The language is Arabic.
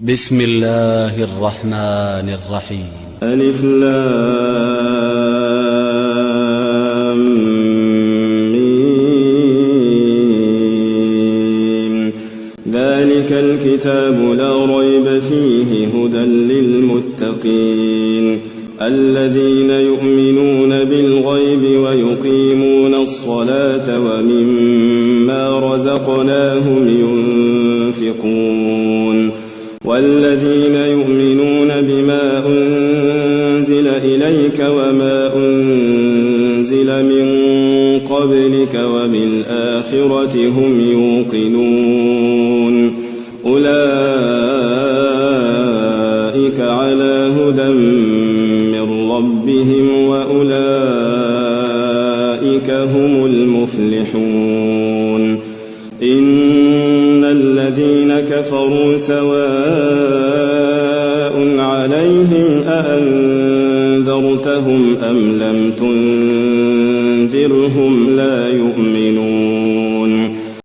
بسم الله الرحمن الرحيم. ألف لام ميم. ذلك الكتاب لا ريب فيه هدى للمتقين الذين يؤمنون بالغيب ويقيمون الصلاة ومما رزقناهم ينفقون والذين يؤمنون بما أنزل إليك وما أنزل من قبلك وبالآخرة هم يوقنون أولئك على هدى من ربهم وأولئك هم المفلحون. إن الذين كفروا سواء عليهم أأنذرتهم أم لم تنذرهم لا يؤمنون.